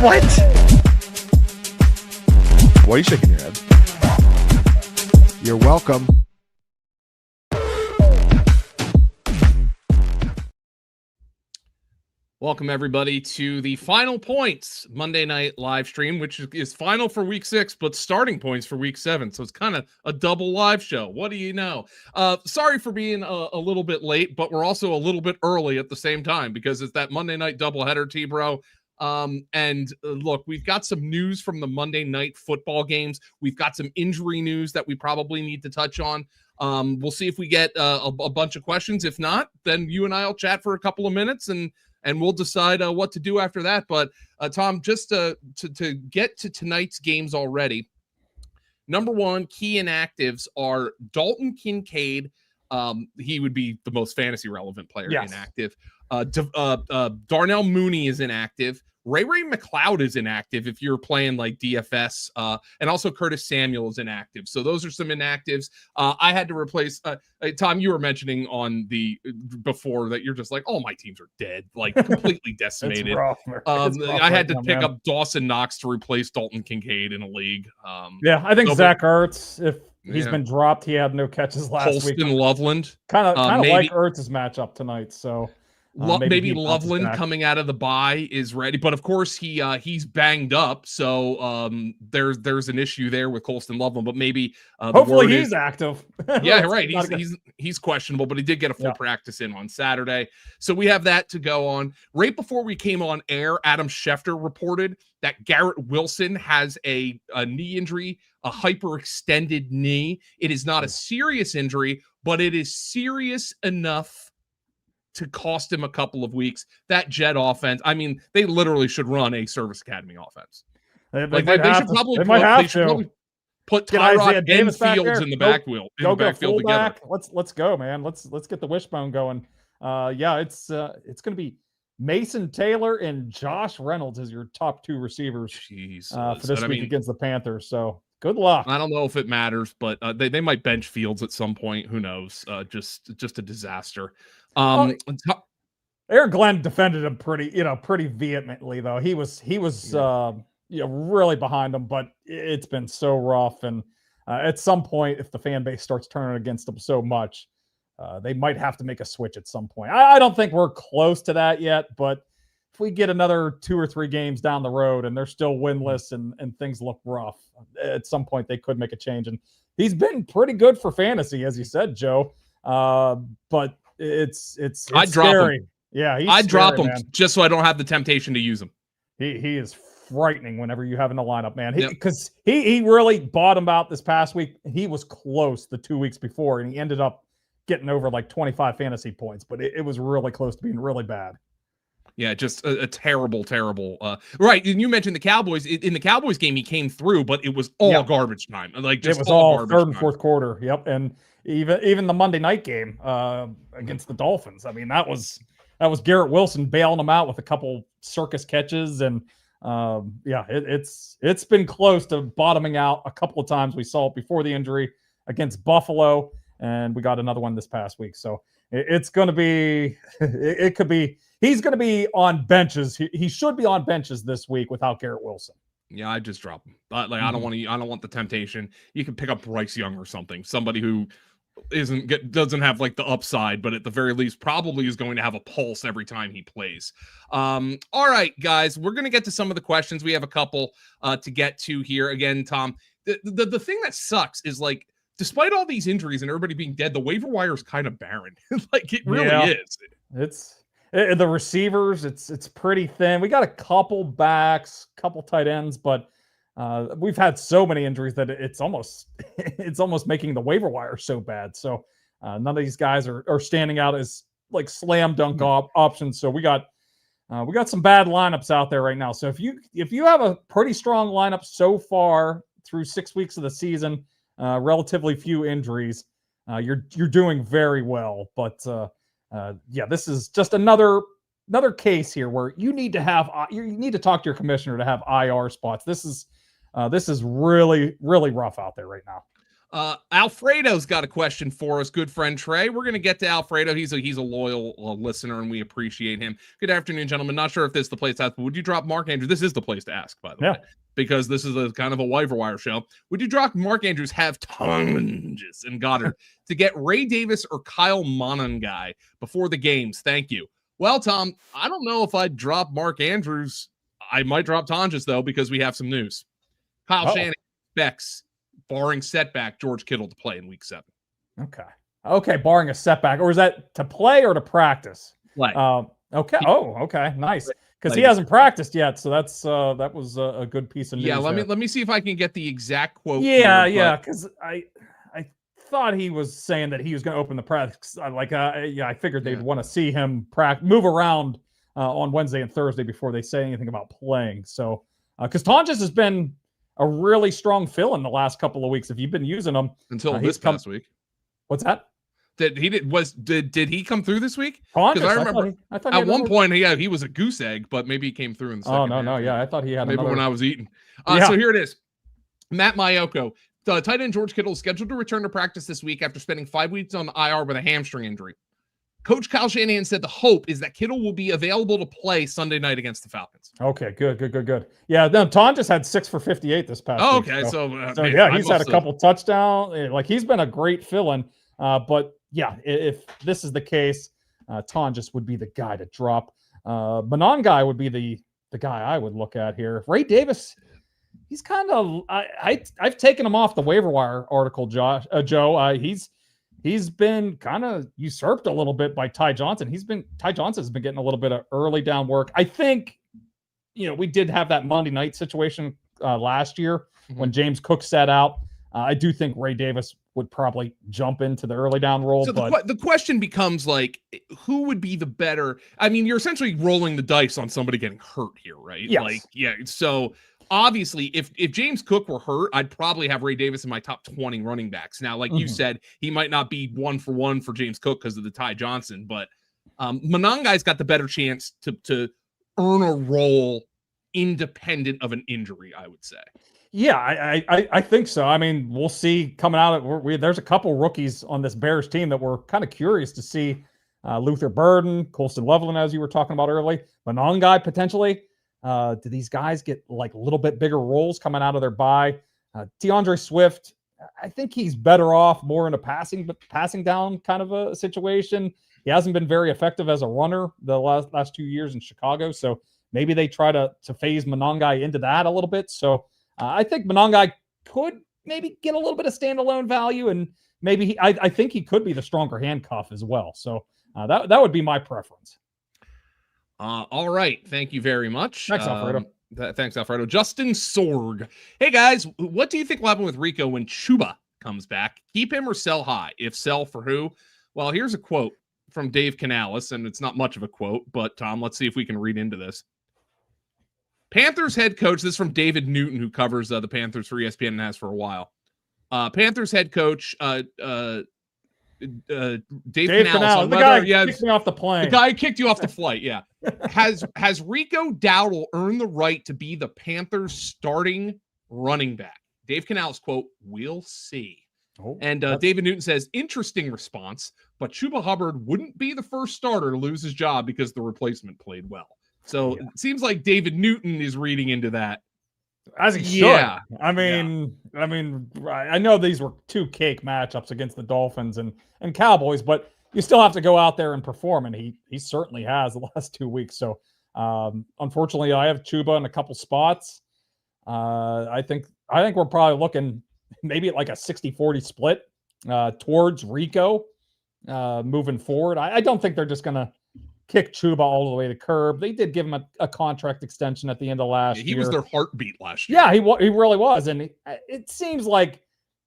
What? Why are you shaking your head? You're welcome. Welcome, everybody, to the Final Points Monday night live stream, which is final for week 6, but starting points for week 7. So it's kind of a double live show. What do you know? Sorry for being a little bit late, but we're also a little bit early at the same time because it's that Monday night doubleheader, T-Bro. Look, we've got some news from the Monday night football games. We've got some injury news that we probably need to touch on. We'll see if we get a bunch of questions. If not, then you and I will chat for a couple of minutes and we'll decide what to do after that. But Tom, just to get to tonight's games already, number one, key inactives are Dalton Kincaid. He would be the most fantasy relevant player inactive. Darnell Mooney is inactive. Ray McLeod is inactive if you're playing like DFS, and also Curtis Samuel is inactive. So those are some inactives. I had to replace Tom. You were mentioning on the before that you're just like, oh, my teams are dead, like completely decimated. Rough, I had to pick up Dawson Knox to replace Dalton Kincaid in a league. I think Zach Ertz, if he's been dropped, he had no catches last week. Colston Loveland, kind of like Ertz's matchup tonight. So. Maybe Loveland coming out of the bye is ready, but of course he's banged up, so there's an issue there with Colston Loveland. But maybe hopefully he's active. Yeah, right. He's questionable, but he did get a full practice in on Saturday, so we have that to go on. Right before we came on air, Adam Schefter reported that Garrett Wilson has a knee injury, a hyperextended knee. It is not a serious injury, but it is serious enough to cost him a couple of weeks. That Jet offense, I mean, they literally should run a Service Academy offense. They should probably put Tyrod and Fields in the backfield. Together. Let's go, man. Let's get the wishbone going. It's going to be Mason Taylor and Josh Reynolds as your top 2 receivers for this week against the Panthers. So good luck. I don't know if it matters, but they might bench Fields at some point. Who knows? Just a disaster. Eric Glenn defended him pretty vehemently, though. He was really behind him, but it's been so rough. And at some point, if the fan base starts turning against him so much, they might have to make a switch at some point. I don't think we're close to that yet, but if we get another 2 or 3 games down the road and they're still winless and things look rough, at some point they could make a change. And he's been pretty good for fantasy, as you said, Joe. But it's I'd drop scary. Him. Yeah, I'd drop him just so I don't have the temptation to use him. He is frightening whenever you have in the lineup, man. Because he really bottomed out this past week. He was close the 2 weeks before, and he ended up getting over like 25 fantasy points, but it was really close to being really bad. Yeah, just a terrible. Right, and you mentioned the Cowboys. In the Cowboys game, he came through, but it was all garbage time. Like just it was all third and fourth quarter. Yep, and even the Monday night game against the Dolphins. I mean, that was Garrett Wilson bailing them out with a couple circus catches, and it's been close to bottoming out a couple of times. We saw it before the injury against Buffalo, and we got another one this past week. So it's going to be, it could be. He's going to be on benches. He should be on benches this week without Garrett Wilson. Yeah, I just drop him. I don't want the temptation. You can pick up Bryce Young or somebody who doesn't have like the upside, but at the very least probably is going to have a pulse every time he plays. All right, guys, we're going to get to some of the questions. We have a couple to get to here. Again, Tom, the thing that sucks is like, despite all these injuries and everybody being dead, the waiver wire is kind of barren. Like it really is. The receivers, it's pretty thin. We got a couple backs, couple tight ends, but we've had so many injuries that it's almost making the waiver wire so bad. So none of these guys are standing out as like slam dunk options. So we got some bad lineups out there right now. So if you have a pretty strong lineup so far through 6 weeks of the season, relatively few injuries, you're doing very well. But this is just another case here where you need to talk to your commissioner to have IR spots. This is really, really rough out there right now. Alfredo's got a question for us, good friend Trey. We're going to get to Alfredo. He's a loyal listener, and we appreciate him. Good afternoon, gentlemen. Not sure if this is the place to ask, but would you drop Mark Andrews? This is the place to ask, by the way, because this is a kind of a waiver wire show. Would you drop Mark Andrews, have Tunges and Goddard to get Ray Davis or Kyle Monangai before the games? Thank you. Well, Tom, I don't know if I'd drop Mark Andrews. I might drop Tunges, though, because we have some news. Kyle Shanahan expects, barring setback, George Kittle to play in week 7. Okay, barring a setback. Or is that to play or to practice? Play. Okay. Okay, nice. Because he hasn't practiced yet, so that was a good piece of news. Yeah, let me see if I can get the exact quote. Yeah, because I thought he was saying that he was going to open the practice. I figured they'd want to see him move around on Wednesday and Thursday before they say anything about playing. So, because Tunges has been a really strong fill in the last couple of weeks. If you've been using him until this past week. What's that? Did he come through this week? Because I remember I thought at one point he was a goose egg, but maybe he came through in the second. No, yeah, I thought he had maybe when I was eating. So here it is. Matt Mayoko, the tight end George Kittle is scheduled to return to practice this week after spending 5 weeks on the IR with a hamstring injury. Coach Kyle Shanahan said the hope is that Kittle will be available to play Sunday night against the Falcons. Okay, good. Yeah, no, Tunges had 6 for 58 this past week. Okay, so yeah, he's had a couple touchdowns. Like, he's been a great fill-in. But yeah, if this is the case, Tunges would be the guy to drop. Monangai would be the guy I would look at here. Ray Davis, he's kind of I've taken him off the waiver wire article, Joe. He's been kind of usurped a little bit by Ty Johnson. Ty Johnson's been getting a little bit of early down work. I think, we did have that Monday night situation last year when James Cook sat out. I do think Ray Davis would probably jump into the early down role. So the question becomes, like, who would be the better? I mean, you're essentially rolling the dice on somebody getting hurt here, right? Yes. So obviously, if James Cook were hurt, I'd probably have Ray Davis in my top 20 running backs. Now, like you said, he might not be 1-for-1 for James Cook because of the Ty Johnson, but Monangai's got the better chance to earn a role independent of an injury, I would say. Yeah, I think so. I mean, we'll see coming out. There's a couple rookies on this Bears team that we're kind of curious to see. Luther Burden, Colston Loveland, as you were talking about early, Monangai potentially. Do these guys get like a little bit bigger roles coming out of their bye? DeAndre Swift, I think he's better off more in a passing down kind of a situation. He hasn't been very effective as a runner the last 2 years in Chicago, so maybe they try to phase Monangai into that a little bit. So I think Monangai could maybe get a little bit of standalone value, and maybe I think he could be the stronger handcuff as well. So that would be my preference. All right. Thank you very much. Thanks, Alfredo. Thanks, Alfredo. Justin Sorg. Hey, guys, what do you think will happen with Rico when Chuba comes back? Keep him or sell high? If sell, for who? Well, here's a quote from Dave Canales, and it's not much of a quote, but Tom, let's see if we can read into this. Panthers head coach, this is from David Newton, who covers the Panthers for ESPN and has for a while. Panthers head coach, Dave Canales, the guy kicked me off the plane. The guy kicked you off the flight, yeah. Has Rico Dowdle earned the right to be the Panthers starting running back? Dave Canales, quote, "We'll see." And David Newton says, interesting response, but Chuba Hubbard wouldn't be the first starter to lose his job because the replacement played well. So It seems like David Newton is reading into that. As he should. Yeah. I know these were two cake matchups against the Dolphins and Cowboys, but you still have to go out there and perform, and he certainly has the last 2 weeks. So unfortunately, I have Chuba in a couple spots. I think we're probably looking maybe at like a 60-40 split towards Rico moving forward. I don't think they're just going to kick Chuba all the way to curb. They did give him a contract extension at the end of last year. He was their heartbeat last year. Yeah, he really was. And it seems like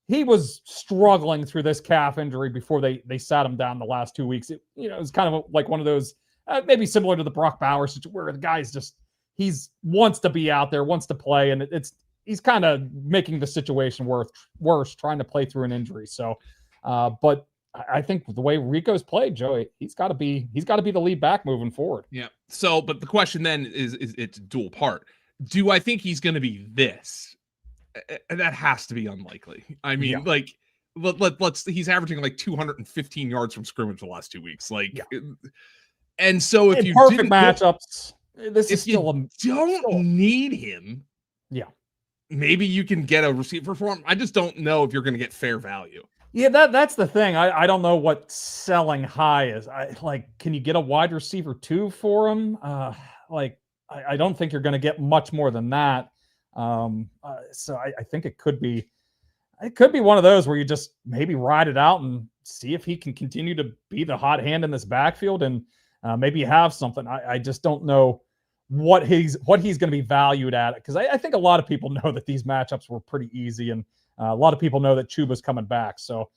he was struggling through this calf injury before they sat him down the last 2 weeks. It was kind of like one of those, maybe similar to the Brock Bowers situation, where the guy's just, wants to be out there, wants to play. And he's kind of making the situation worse, trying to play through an injury. So, but I think the way Rico's played, Joey, he's got to be the lead back moving forward. Yeah. So, but the question then is it's dual part. Do I think he's going to be this? That has to be unlikely. I mean, like, let's he's averaging like 215 yards from scrimmage the last 2 weeks. Like, and so if you perfect matchups, this is if still you don't need him, maybe you can get a receiver for him. I just don't know if you're going to get fair value. Yeah, that's the thing. I don't know what selling high is. Can you get a wide receiver 2 for him? I don't think you're going to get much more than that. So I think it could be one of those where you just maybe ride it out and see if he can continue to be the hot hand in this backfield, and maybe have something. I just don't know what he's going to be valued at, because I think a lot of people know that these matchups were pretty easy, and a lot of people know that Chuba's coming back. So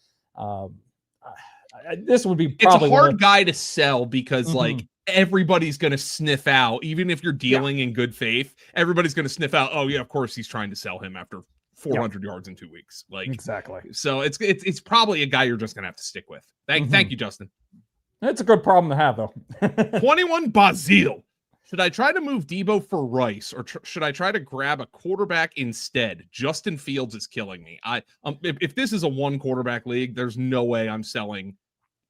this would be probably it's a hard guy to sell, because like everybody's going to sniff out, even if you're dealing in good faith, everybody's going to sniff out, oh yeah, of course he's trying to sell him after 400 yards in 2 weeks. Like, exactly. So it's probably a guy you're just going to have to stick with. Thank you, Justin. It's a good problem to have, though. 21 Bazil. Should I try to move Deebo for Rice, or should I try to grab a quarterback instead? Justin Fields is killing me. If this is a 1 quarterback league, there's no way I'm selling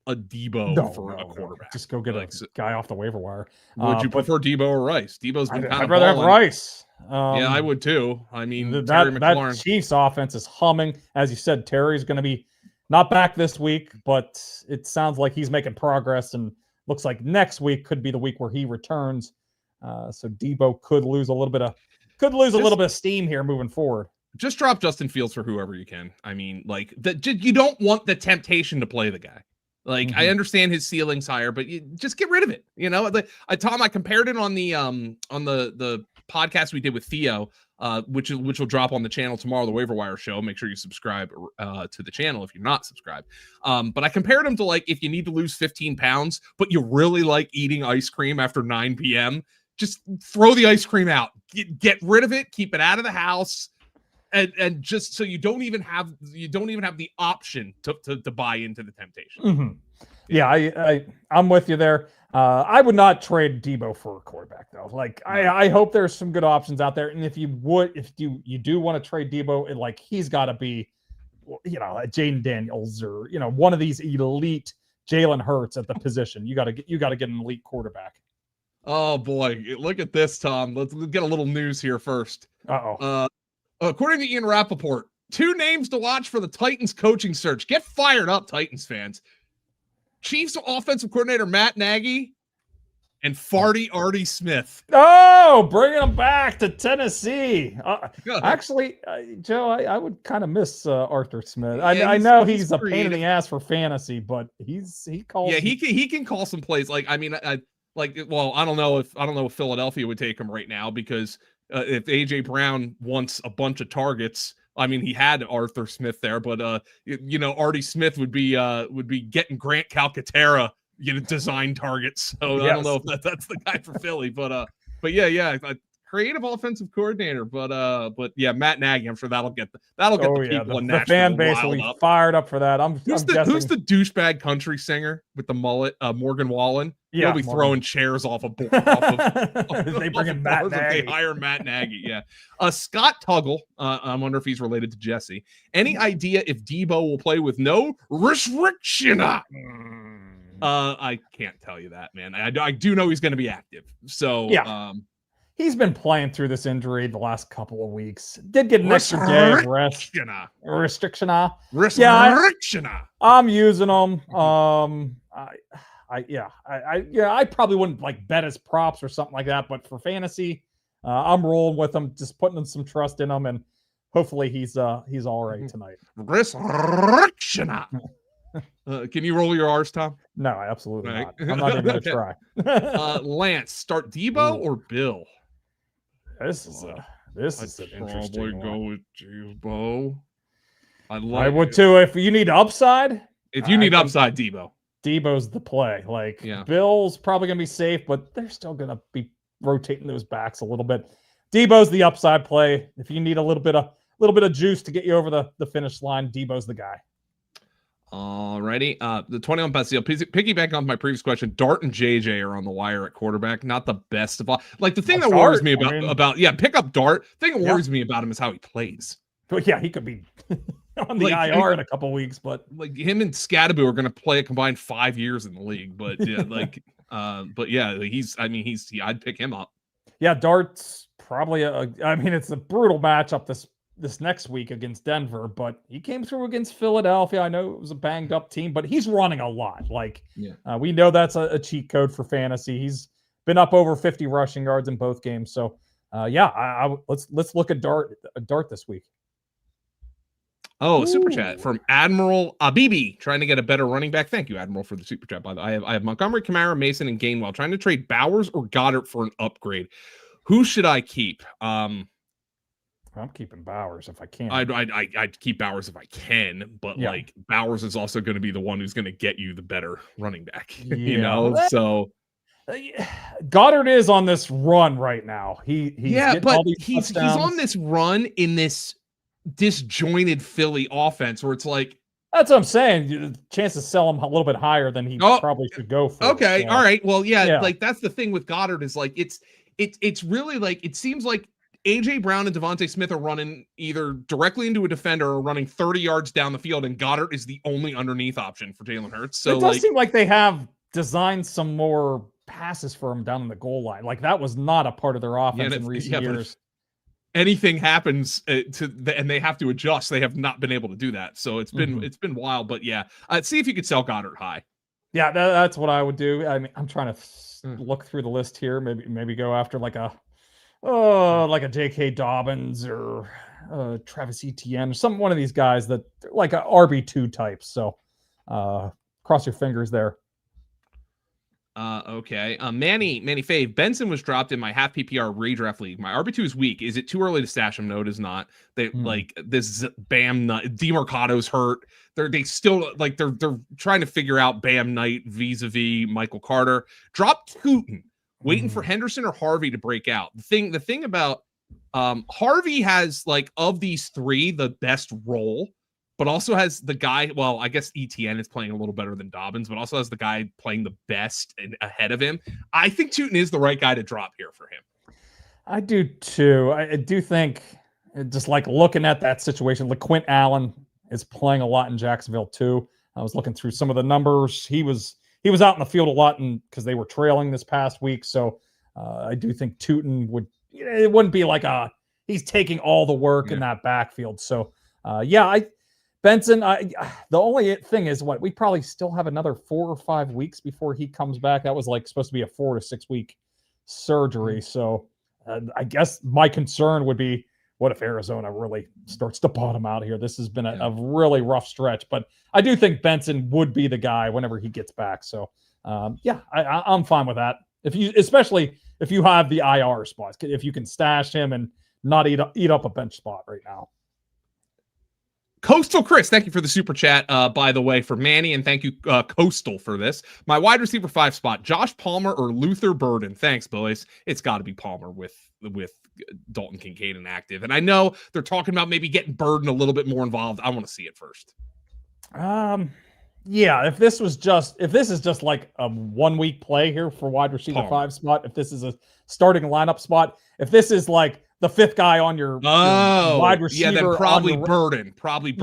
a Deebo for a quarterback. Just go get a guy off the waiver wire. Would you prefer Deebo or Rice? Deebo's been kind of. I'd rather have Rice. Yeah, I would too. I mean, that Chiefs offense is humming. As you said, Terry's going to be not back this week, but it sounds like he's making progress, and looks like next week could be the week where he returns. So Deebo could lose a little bit of steam here moving forward. Just drop Justin Fields for whoever you can. I mean, like, you don't want the temptation to play the guy. Like, I understand his ceiling's higher, but you just get rid of it. You know, Tom, I compared it on the podcast we did with Theo, which will drop on the channel tomorrow, the Waiver Wire show. Make sure you subscribe to the channel if you're not subscribed. But I compared him to, like, if you need to lose 15 pounds, but you really like eating ice cream after 9 p.m., just throw the ice cream out, get rid of it, keep it out of the house. And just so you don't even have the option to buy into the temptation. Yeah, I'm with you there. I would not trade Deebo for a quarterback, though. Like, I hope there's some good options out there. And if you do want to trade Deebo, he's got to be, Jaden Daniels, or one of these elite Jalen Hurts at the position. You got to get an elite quarterback. Oh boy, look at this, Tom. Let's get a little news here first. According to Ian Rappaport, 2 names to watch for the Titans coaching search. Get fired up, Titans fans. Chiefs offensive coordinator Matt Nagy and Farty Artie Smith. Oh, bringing him back to Tennessee. Actually, Joe, I would kind of miss Arthur Smith. I know he's a pain in the ass for fantasy, but he calls. Yeah, he can call some plays. Like, I mean, I don't know if Philadelphia would take him right now, because if AJ Brown wants a bunch of targets, I mean, he had Arthur Smith there, but Artie Smith would be getting Grant Calcaterra design targets. So yes. I don't know if that's the guy for Philly, but yeah, creative offensive coordinator, but yeah, Matt Nagy, I'm sure that'll get the people in Nashville. The fan base will be fired up for that. Who's the douchebag country singer with the mullet? Morgan Wallen. Yeah, he'll be throwing chairs off a board. They bring in Matt Nagy. They hire Matt Nagy. Yeah. Scott Tuggle. I wonder if he's related to Jesse. Any idea if Deebo will play with no restriction? I can't tell you that, man. I do know he's going to be active. So yeah. He's been playing through this injury the last couple of weeks. Did get an extra day of rest. Restriction. Yeah, I'm using them. I probably wouldn't bet his props or something like that, but for fantasy, I'm rolling with him, just putting some trust in him, and hopefully he's all right tonight. Restriction. Can you roll your R's, Tom? No, absolutely not. I'm not even going to try. Lance, start Deebo or Bill? This is an interesting probably go with Deebo. I would too. If you need upside, Deebo. Deebo's the play. Bill's probably going to be safe, but they're still going to be rotating those backs a little bit. Deebo's the upside play. If you need a little bit of juice to get you over the finish line, Deebo's the guy. Alrighty. The 21 Basile, piggyback on my previous question, Dart and JJ are on the wire at quarterback. Not the best of all. The thing that worries me about pick up Dart. The thing that worries me about him is how he plays. But yeah, he could be on the IR in a couple weeks. But like him and Scadaboo are going to play a combined 5 years in the league. But yeah, but yeah, I'd pick him up. Yeah, Dart's probably it's a brutal matchup this next week against Denver, but he came through against Philadelphia. I know it was a banged up team, but he's running a lot. We know that's a cheat code for fantasy. He's been up over 50 rushing yards in both games. So let's look at Dart this week. Oh, super chat from Admiral Abibi, trying to get a better running back. Thank you, Admiral, for the super chat. By the way, I have Montgomery, Kamara, Mason, and Gainwell. Trying to trade Bowers or Goddard for an upgrade. Who should I keep? I'm keeping Bowers if I can. I'd keep Bowers if I can, but Bowers is also going to be the one who's going to get you the better running back. So Goddard is on this run right now. He's on this run in this disjointed Philly offense where it's like, that's what I'm saying. The chance to sell him a little bit higher than he probably should go for. Okay, so. All right. Well, like that's the thing with Goddard is like it's really like it seems like AJ Brown and Devontae Smith are running either directly into a defender or running 30 yards down the field, and Goddard is the only underneath option for Jalen Hurts. So it does seem like they have designed some more passes for him down in the goal line. Like that was not a part of their offense in recent years. Anything happens and they have to adjust. They have not been able to do that. So it's been wild, but see if you could sell Goddard high. Yeah, that's what I would do. I mean, I'm trying to look through the list here. Maybe go after like a J.K. Dobbins or Travis Etienne or one of these guys that like a RB2 type. So cross your fingers there. Okay. Manny Fave. Benson was dropped in my half PPR redraft league. My RB2 is weak. Is it too early to stash him? No, it is not. They like this Bam Knight. DeMarcado's hurt. They still like they're trying to figure out Bam Knight vis-a-vis Michael Carter. Drop Tootin. Waiting for Henderson or Harvey to break out. The thing about Harvey has like of these three the best role, but also has the guy. Well, I guess ETN is playing a little better than Dobbins, but also has the guy playing the best and ahead of him. I think Tootin is the right guy to drop here for him. I do too. I do think just like looking at that situation, LaQuint Allen is playing a lot in Jacksonville too. I was looking through some of the numbers. He was out in the field a lot because they were trailing this past week. So I do think Tootin it wouldn't be like he's taking all the work in that backfield. So Benson, the only thing is we probably still have another 4 or 5 weeks before he comes back. That was like supposed to be a 4 to 6 week surgery. So I guess my concern would be, what if Arizona really starts to bottom out here? This has been a really rough stretch, but I do think Benson would be the guy whenever he gets back. So I'm fine with that. Especially if you have the IR spots, if you can stash him and not eat up a bench spot right now. Coastal Chris, thank you for the super chat, by the way, for Manny, and thank you, Coastal, for this. My wide receiver 5 spot, Josh Palmer or Luther Burden. Thanks, boys. It's got to be Palmer with Dalton Kincaid inactive. And I know they're talking about maybe getting Burden a little bit more involved. I want to see it first. If this is just like a 1 week play here for wide receiver Palmer. 5 spot, if this is a starting lineup spot, if this is like the 5th guy on your wide receiver. Yeah, then probably Burden.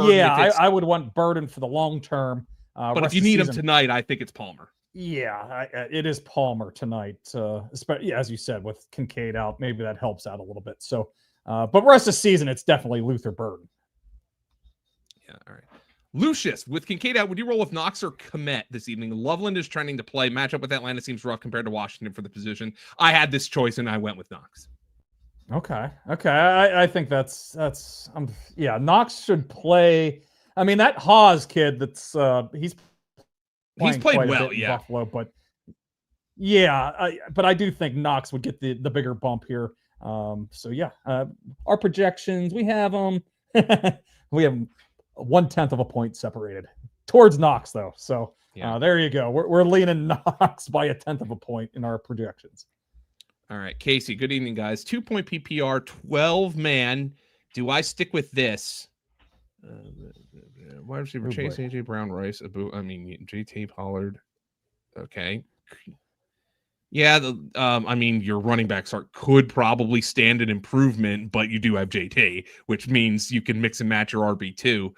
Yeah, I would want Burden for the long term. But if you need him tonight, I think it's Palmer. Yeah, it is Palmer tonight. As you said, with Kincaid out, maybe that helps out a little bit. So, but rest of the season, it's definitely Luther Burden. Yeah, all right. Lucius, with Kincaid out, would you roll with Knox or Kmet this evening? Loveland is trending to play. Matchup with Atlanta seems rough compared to Washington for the position. I had this choice, and I went with Knox. Okay. I think that's Knox should play. I mean, that Haas kid he's played well, in Buffalo, but but I do think Knox would get the bigger bump here. Our projections, we have we have 1/10 of a point separated towards Knox though. So there you go. We're leaning Knox by 1/10 of a point in our projections. All right, Casey, good evening, guys. 2-point PPR, 12-man. Do I stick with this? Wide receiver Chase, AJ Brown, Rice, JT Pollard. Okay. Yeah, your running backs could probably stand an improvement, but you do have JT, which means you can mix and match your RB2.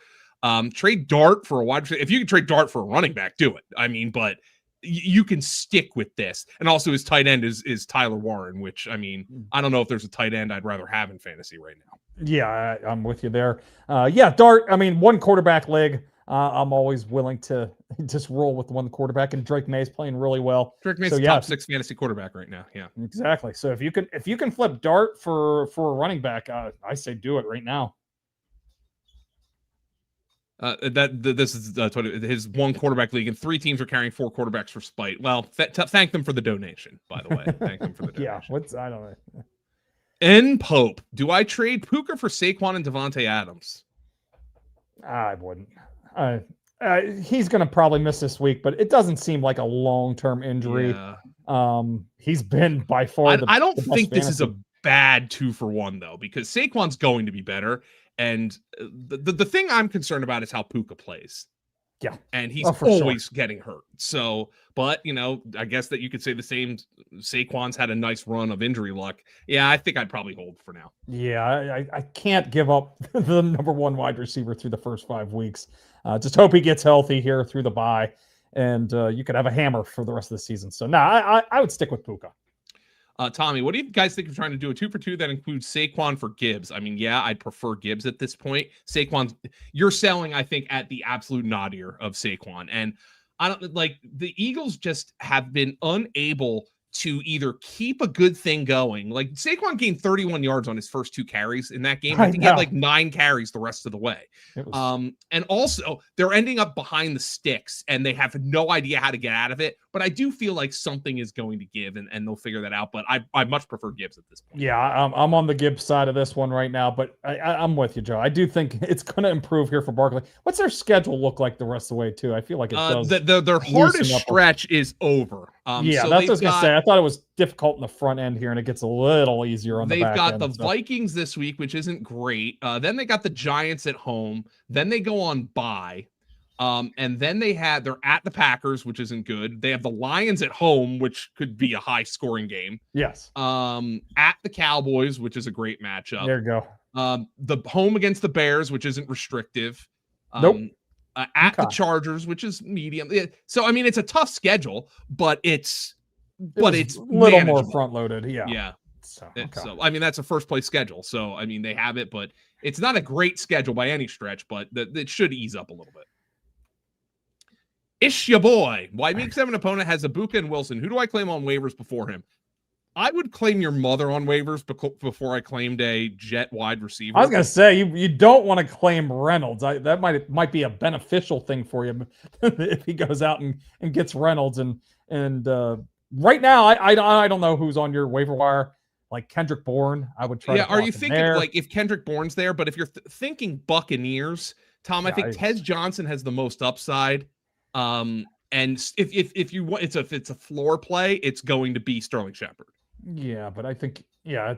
Trade Dart for a wide receiver. If you can trade Dart for a running back, do it. I mean, but you can stick with this. And also his tight end is Tyler Warren, which, I mean, I don't know if there's a tight end I'd rather have in fantasy right now. Yeah, I'm with you there. Yeah, Dart, I mean, one quarterback league. I'm always willing to just roll with one quarterback, and Drake May's playing really well. Drake May's top 6 fantasy quarterback right now. Yeah, exactly. So if you can flip Dart for a running back, I say do it right now. This is his one quarterback league, and 3 teams are carrying 4 quarterbacks for spite. Well, thank them for the donation, by the way. Thank them for the donation. I don't know. N Pope, do I trade Puka for Saquon and Devontae Adams? I wouldn't. He's going to probably miss this week, but it doesn't seem like a long-term injury. Yeah. He's been by far. I don't think this is a bad 2-for-1 though, because Saquon's going to be better. And the thing I'm concerned about is how Puka plays. Yeah. And he's always getting hurt. So, but, you know, I guess that you could say the same. Saquon's had a nice run of injury luck. Yeah, I think I'd probably hold for now. Yeah, I can't give up the number 1 wide receiver through the first 5 weeks. Just hope he gets healthy here through the bye, and you could have a hammer for the rest of the season. So, I would stick with Puka. Tommy, what do you guys think of trying to do a 2-for-2 that includes Saquon for Gibbs? I mean, yeah, I'd prefer Gibbs at this point. Saquon, you're selling, I think, at the absolute nadir of Saquon. And I don't like the Eagles just have been unable to either keep a good thing going. Like Saquon gained 31 yards on his first 2 carries in that game. I think he had like 9 carries the rest of the way. And also they're ending up behind the sticks and they have no idea how to get out of it. But I do feel like something is going to give and they'll figure that out. But I much prefer Gibbs at this point. Yeah, I'm on the Gibbs side of this one right now, but I'm with you, Joe. I do think it's going to improve here for Barkley. What's their schedule look like the rest of the way too? I feel like it does. Their hardest stretch is over. Yeah, so that's what I was going to say. I thought it was difficult in the front end here, and it gets a little easier on the back end. They've got the Vikings this week, which isn't great. Then they got the Giants at home. Then they go on bye. And then they're at the Packers, which isn't good. They have the Lions at home, which could be a high-scoring game. Yes. At the Cowboys, which is a great matchup. There you go. The home against the Bears, which isn't restrictive. Nope. At the Chargers, which is medium. So, I mean, it's a tough schedule, but it's a little more front-loaded. Yeah. Yeah. So, I mean, that's a first-place schedule. So, I mean, they have it, but it's not a great schedule by any stretch, but it should ease up a little bit. Ish your boy. Why Week 7 opponent has Ibuka and Wilson? Who do I claim on waivers before him? I would claim your mother on waivers before I claimed a Jet wide receiver. I was gonna say you don't want to claim Reynolds. That might be a beneficial thing for you if he goes out and gets Reynolds. And right now I don't know who's on your waiver wire. Like Kendrick Bourne, I would try. Yeah, are you thinking there. Like if Kendrick Bourne's there? But if you're thinking Buccaneers, Tom, I think Tez Johnson has the most upside. And if you want, it's a floor play, it's going to be Sterling Shepard. Yeah, but I think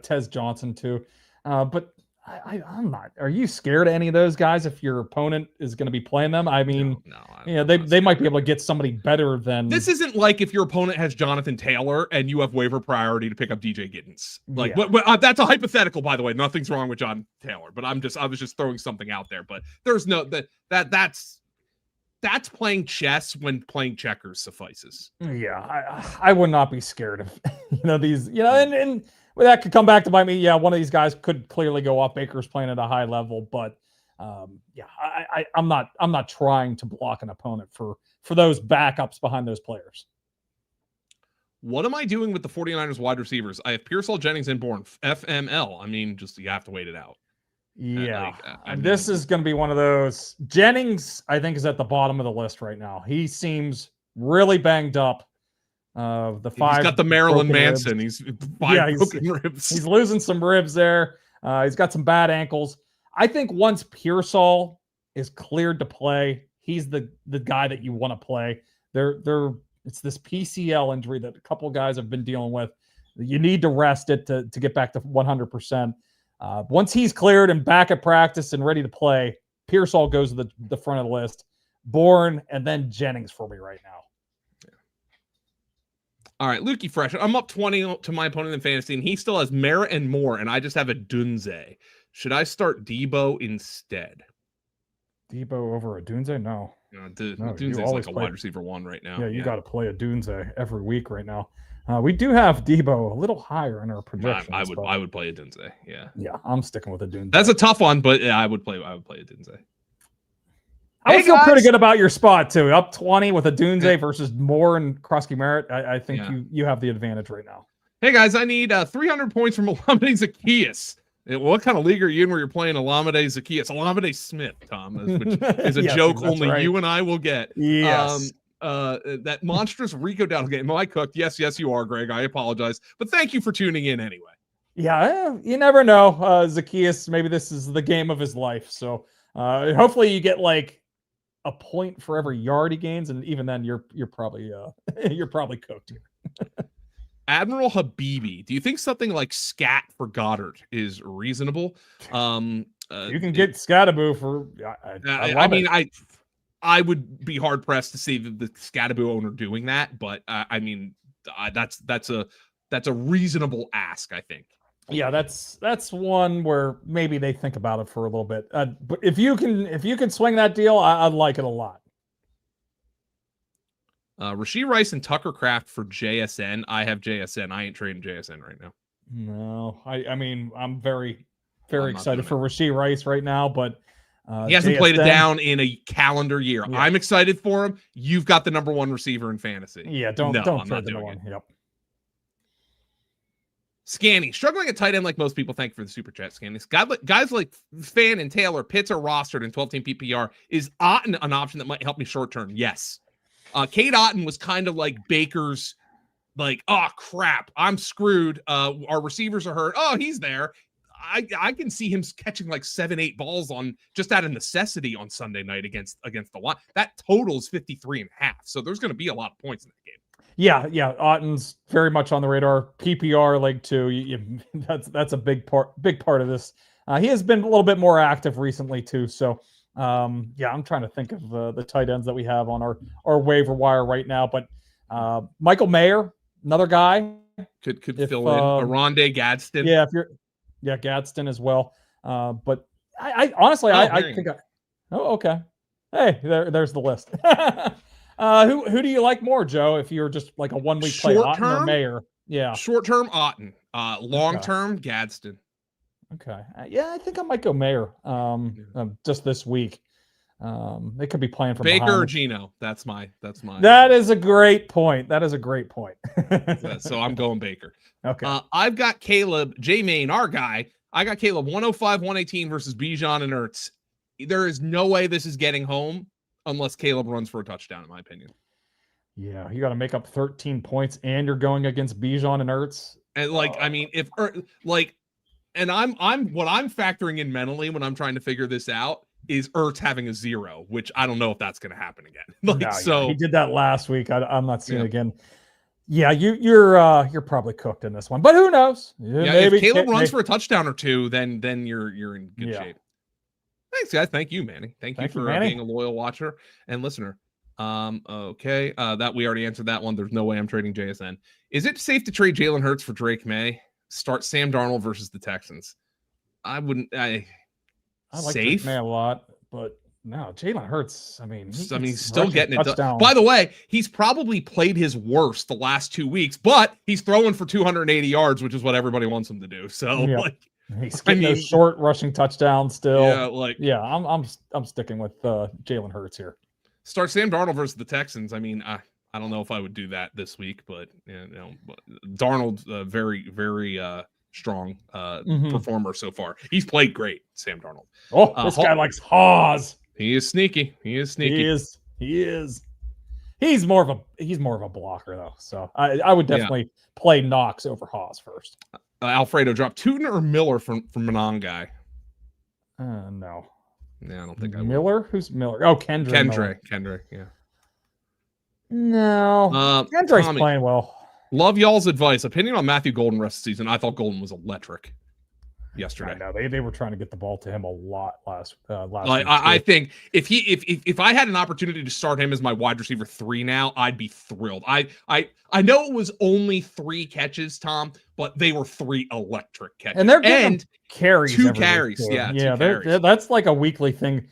Tez Johnson too. But I'm not. Are you scared of any of those guys if your opponent is going to be playing them? I mean, no, they might be able to get somebody better than. This isn't like if your opponent has Jonathan Taylor and you have waiver priority to pick up DJ Giddens. Like, that's a hypothetical, by the way. Nothing's wrong with John Taylor, but I was just throwing something out there. But there's no that's playing chess when playing checkers suffices. Yeah, I would not be scared of these, and that could come back to bite me. Yeah, one of these guys could clearly go off. Baker's playing at a high level, but I'm not trying to block an opponent for those backups behind those players. What am I doing with the 49ers wide receivers? I have Pearsall, Jennings, and Bourne. FML. I mean, just you have to wait it out. Yeah, this is going to be one of those. Jennings, I think, is at the bottom of the list right now. He seems really banged up. He's got the Marilyn Manson. Ribs. He's broken ribs. He's losing some ribs there. He's got some bad ankles. I think once Pearsall is cleared to play, he's the guy that you want to play. It's this PCL injury that a couple of guys have been dealing with. You need to rest it to get back to 100%. Once he's cleared and back at practice and ready to play, Pearsall goes to the front of the list. Bourne and then Jennings for me right now. Yeah. All right, Lukey Fresh. I'm up 20 to my opponent in fantasy, and he still has Merritt and Moore, and I just have a Dunze. Should I start Deebo instead? Deebo over Adunze? No. Dunze's like a wide receiver 1 right now. Yeah, you got to play Adunze every week right now. We do have Deebo a little higher in our projections. I would play Adunze. Yeah. Yeah, I'm sticking with Adunze. That's a tough one, but yeah, I would play Adunze. I would feel pretty good about your spot too. Up 20 with Adunze versus Moore and Krusky Merritt. I think you have the advantage right now. Hey guys, I need 300 points from Olamide Zaccheaus. What kind of league are you in where you're playing Olamide Zaccheaus? Olamide Smith, Tom, which is a joke only you and I will get. Yes. That monstrous Rico Dowdle game. I cooked. Yes, you are, Greg. I apologize. But thank you for tuning in anyway. Yeah, you never know. Zaccheaus, maybe this is the game of his life. So hopefully you get like a point for every yard he gains, and even then you're probably you're probably cooked here. Admiral Habibi, do you think something like scat for Goddard is reasonable? You can get Scattaboo for. I would be hard pressed to see the Scattaboo owner doing that, but that's a reasonable ask, I think. Yeah, that's one where maybe they think about it for a little bit. But if you can swing that deal, I'd like it a lot. Rashee Rice and Tucker Kraft for JSN. I have JSN. I ain't trading JSN right now. No, I mean, I'm very excited for Rashee Rice right now, but he hasn't JSN, played it down in a calendar year. Yeah. I'm excited for him. You've got the number 1 receiver in fantasy. Yeah, don't trade the number 1. Yep. Scanny, struggling at tight end like most people. Thank you for the super chat, Scanny. Guys like Fan and Taylor, Pitts are rostered in 12-team PPR. Is Otten an option that might help me short term? Yes. Cade Otten was kind of like Baker's, like, oh crap, I'm screwed. Our receivers are hurt. Oh, he's there. I can see him catching like 7-8 balls on just out of necessity on Sunday night against the line. That totals 53.5. So there's going to be a lot of points in that game. Yeah. Otten's very much on the radar. PPR leg 2. That's a big part of this. He has been a little bit more active recently too. So I'm trying to think of the tight ends that we have on our waiver wire right now. But Michael Mayer, another guy could fill in. Aronde Gadsden. Yeah, Gadsden as well. But I honestly, I think. Okay. Hey, there's the list. Who do you like more, Joe? If you're just like a 1 week play, Otten or Mayer? Yeah. Short term, Otten. Long term, Gadsden. Okay. I think I might go Mayer. Just this week. They could be playing from Baker behind. or Geno. That's my. That is a great point. So I'm going Baker. Okay. I've got Caleb J Main, our guy. I got Caleb 105, 118 versus Bijan and Ertz. There is no way this is getting home unless Caleb runs for a touchdown, in my opinion. Yeah, you got to make up 13 points, and you're going against Bijan and Ertz. And I'm what I'm factoring in mentally when I'm trying to figure this out is Ertz having a 0, which I don't know if that's going to happen again. He did that last week. I'm not seeing it again. Yeah, you're probably cooked in this one, but who knows? If Caleb runs for a touchtown or 2, then you're in good shape. Thanks, guys. Thank you, Manny. Thank you for being a loyal watcher and listener. Okay. That we already answered that one. There's no way I'm trading JSN. Is it safe to trade Jalen Hurts for Drake May? Start Sam Darnold versus the Texans. I wouldn't. I like safe Drake May a lot, but no, Jalen Hurts. He's still getting it done. By the way, he's probably played his worst the last 2 weeks, but he's throwing for 280 yards, which is what everybody wants him to do. So he's getting those short rushing touchdowns still. I'm sticking with Jalen Hurts here. Start Sam Darnold versus the Texans. I don't know if I would do that this week, but Darnold's a very, very strong performer so far. He's played great, Sam Darnold. Oh, this guy likes Haas. He is sneaky. He is. He's more of a blocker though. So I would definitely play Knox over Haas first. Alfredo dropped Tootin or Miller from Monongai. No. Yeah, I don't think I would. Miller? Who's Miller? Oh, Kendrick, yeah. No. Kendrick's playing well. Love y'all's advice. Opinion on Matthew Golden rest of the season. I thought Golden was electric yesterday. I know they were trying to get the ball to him a lot last week. I think if I had an opportunity to start him as my wide receiver 3 now, I'd be thrilled. I know it was only 3 catches, Tom, but they were 3 electric catches. And they're getting carries. 2 carries. Yeah, that's like a weekly thing.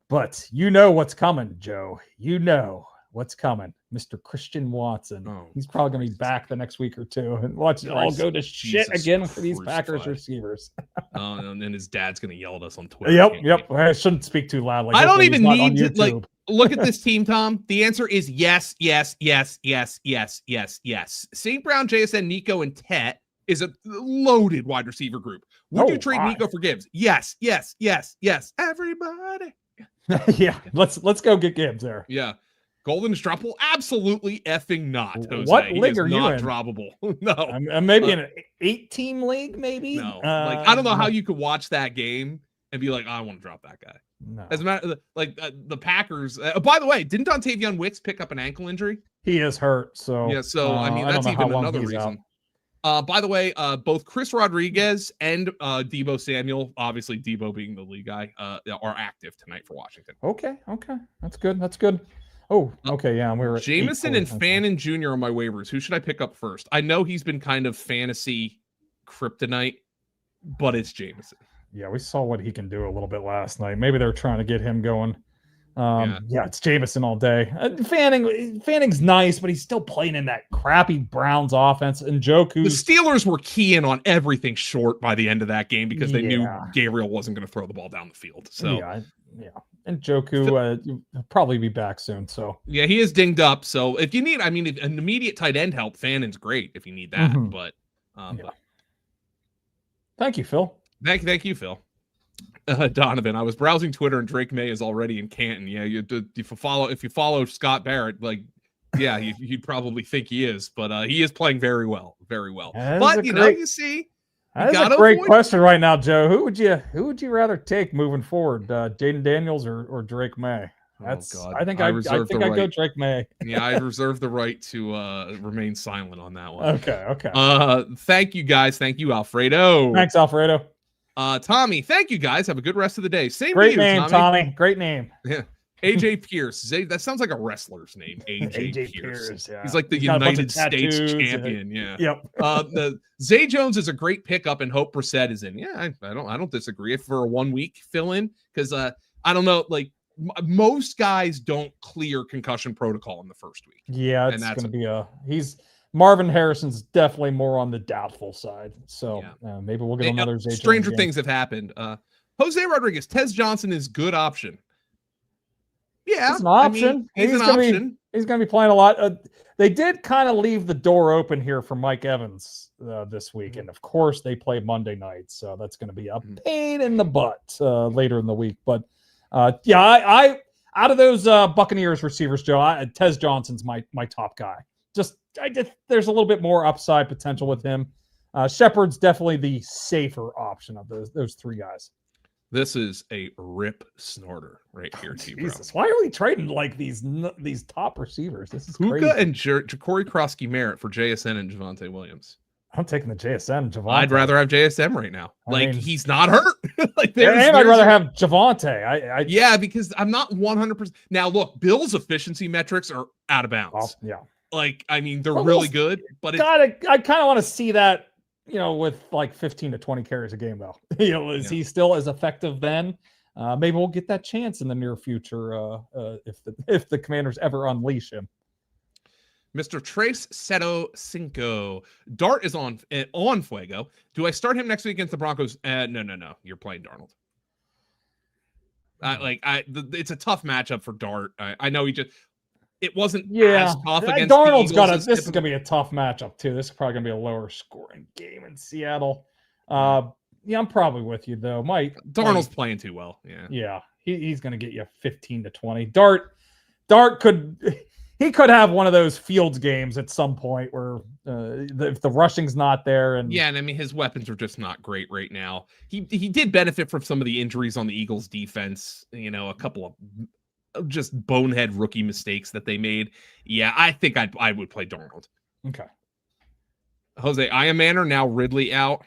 But you know what's coming, Joe. You know what's coming. Mr. Christian Watson. He's probably going to be back the next week or two. And watch it all go to shit again for these Packers receivers. And then his dad's going to yell at us on Twitter. Yep. I shouldn't speak too loudly. I don't even need to look at this team, Tom. The answer is yes. St. Brown, JSN, Nico, and Tet is a loaded wide receiver group. Would you trade Nico for Gibbs? Yes. Everybody. Yeah, let's go get Gibbs there. Yeah. Golden Strapple? Absolutely effing not, Jose. What league are you not in? Droppable. No. Maybe in an 8-team league, maybe? No. I don't know how you could watch that game and be like, I want to drop that guy. No. As a matter the Packers. By the way, didn't Dontavion Wicks pick up an ankle injury? He is hurt. So yeah. So that's even another reason. By the way, both Chris Rodriguez and Deebo Samuel, obviously Deebo being the lead guy, are active tonight for Washington. Okay. That's good. Oh, okay. Yeah, we were Jameson and Fannin Jr. on my waivers. Who should I pick up first? I know he's been kind of fantasy kryptonite, but it's Jameson. Yeah, we saw what he can do a little bit last night. Maybe they're trying to get him going. It's Jameson all day. Fanning's nice, but he's still playing in that crappy Browns offense. And Njoku. The Steelers were keying on everything short by the end of that game because they knew Gabriel wasn't going to throw the ball down the field. So and Njoku will probably be back soon. So yeah, he is dinged up. So if you need, an immediate tight end help, Fannin's great if you need that. Mm-hmm. But thank you, Phil. Thank you, Phil. Donovan, I was browsing Twitter and Drake May is already in Canton. Yeah, if you follow Scott Barrett, you'd probably think he is, but he is playing very well. But you see, that's a great question right now, Joe. Who would you rather take moving forward, Jaden Daniels or Drake May? I think I'd go Drake May. Yeah, I reserve the right to remain silent on that one. Okay. Thank you guys. Thank you, Alfredo. Thanks, Alfredo. Tommy, thank you guys. Have a good rest of the day. Same Great to you, name, Tommy. Great name. Yeah. AJ Pierce. That sounds like a wrestler's name. AJ Pierce. Yeah. He's like the United States champion. Yeah. Yep. The Zay Jones is a great pickup, and Hope Brissett is in. Yeah, I don't disagree. If for a 1 week fill in, because I don't know, most guys don't clear concussion protocol in the first week. Yeah, it's going to be Marvin Harrison's definitely more on the doubtful side. So maybe we'll get another Zay Jones. Stranger things have happened. Jose Rodriguez, Tez Johnson is good option. Yeah, it's an option. He's an option. He's going to be playing a lot. They did kind of leave the door open here for Mike Evans this week. And of course they play Monday night. So that's going to be a pain in the butt later in the week. But I out of those Buccaneers receivers, Joe, Tez Johnson's my top guy. There's a little bit more upside potential with him. Shepard's definitely the safer option of those three guys. This is a rip snorter right here, Jesus, why are we trading these top receivers? This is Puka crazy. and Ja'Cory Krosky-Merritt for JSN and Javonte Williams. I'm taking the JSN. Javonte. I'd rather have JSM right now. He's not hurt. I'd rather have Javonte. Yeah, because I'm not 100%. Now, look, Bill's efficiency metrics are out of bounds. Yeah. They're really good, but I kind of want to see that, with 15 to 20 carries a game, though. Is he still as effective then? Maybe we'll get that chance in the near future if the Commanders ever unleash him. Mr. Trace Seto Cinco. Dart is on Fuego. Do I start him next week against the Broncos? No. You're playing Darnold. It's a tough matchup for Dart. I know it wasn't as tough against Darnold's this is going to be a tough matchup too. This is probably going to be a lower scoring game in Seattle. I'm probably with you though. Darnold's playing too well. Yeah. He's going to get you 15 to 20. Dart could have one of those Fields games at some point where if the rushing's not there and his weapons are just not great right now. He did benefit from some of the injuries on the Eagles defense. A couple of just bonehead rookie mistakes that they made. Yeah, I think I would play Darnold. Okay. Jose, I am Manor now. Ridley out.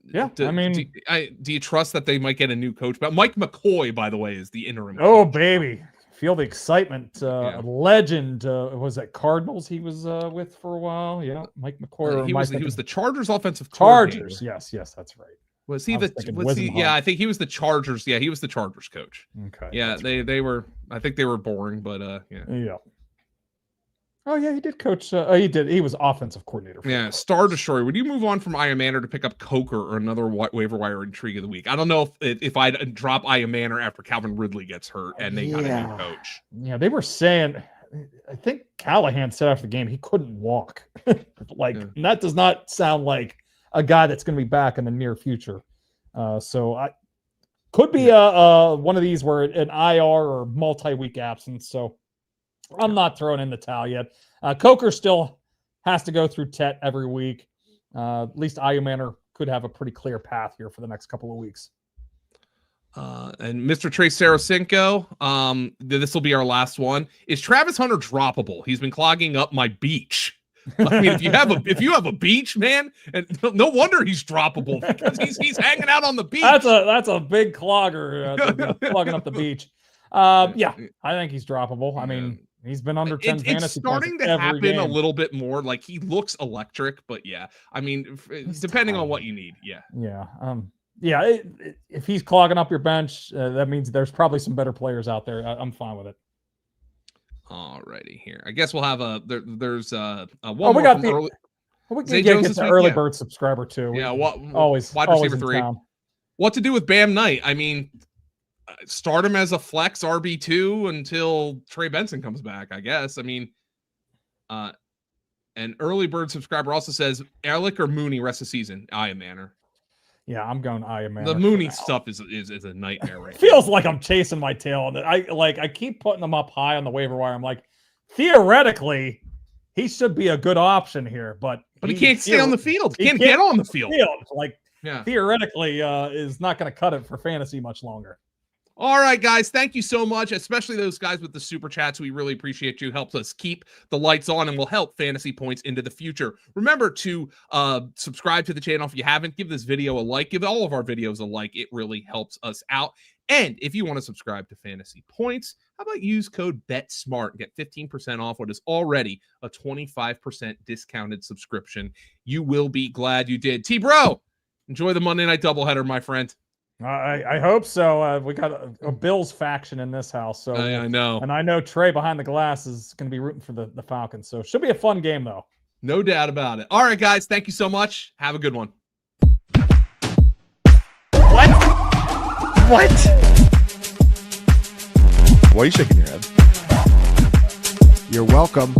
Yeah, do you trust that they might get a new coach? But Mike McCoy, by the way, is the interim. Oh, baby. Feel the excitement. Legend. Was that Cardinals he was with for a while? Yeah, Mike McCoy. He was the Chargers offensive coordinator. Chargers. Yes, that's right. Was he was the thinking was he? Wisdom Yeah, Hunt. I think he was the Chargers. Yeah, he was the Chargers coach. Okay. Yeah, that's they were. I think they were boring, but yeah. right. Yeah. Oh yeah, he did coach. He did. He was offensive coordinator. For Yeah, Star Destroyer. Would you move on from Iron Manor to pick up Coker or another waiver wire intrigue of the week? I don't know if I'd drop Iron Manor after Calvin Ridley gets hurt and they got a new coach. Yeah, they were saying. I think Callahan said after the game he couldn't walk. And that does not sound like a guy that's going to be back in the near future. So I could be one of these where an IR or multi-week absence. So I'm not throwing in the towel yet. Coker still has to go through Tet every week. At least Manor could have a pretty clear path here for the next couple of weeks. And Mr. Trey Sarasenko, this will be our last one. Is Travis Hunter droppable? He's been clogging up my beach. I mean, if you have a beach, man, and no wonder he's droppable because he's hanging out on the beach. That's a big clogger plugging up the beach. Yeah, I think he's droppable. I mean, he's been under 10 fantasy It's starting points to happen game. a little bit more. Like he looks electric, but yeah, I mean, depending on what you need, yeah. Yeah. If he's clogging up your bench, that means there's probably some better players out there. I'm fine with it. Alrighty, here. I guess we'll have there's one we more got from the early. we Zay can Jones get this the week? early Yeah. bird subscriber too. Yeah, always wide always receiver in 3. town. What to do with Bam Knight? I mean, start him as a flex RB2 until Trey Benson comes back, I guess. I mean, an early bird subscriber also says Alec or Mooney rest of the season. Iron Manor. Yeah, I'm going Iron Man. The Mooney stuff is a nightmare right Feels like I'm chasing my tail. I keep putting them up high on the waiver wire. I'm like, theoretically, he should be a good option here, but he can't stay on the field. He can't get on the field. Theoretically, is not going to cut it for fantasy much longer. All right, guys. Thank you so much, especially those guys with the super chats. We really appreciate you. Helps us keep the lights on and will help fantasy points into the future. Remember to subscribe to the channel if you haven't. Give this video a like. Give all of our videos a like. It really helps us out. And if you want to subscribe to Fantasy Points, how about use code BETSMART and get 15% off what is already a 25% discounted subscription. You will be glad you did. T-Bro, enjoy the Monday Night Doubleheader, my friend. I hope so. We got a Bills faction in this house, so I know, and I know Trey behind the glass is going to be rooting for the Falcons. So should be a fun game, though. No doubt about it. All right, guys, thank you so much. Have a good one. What? Why are you shaking your head? You're welcome.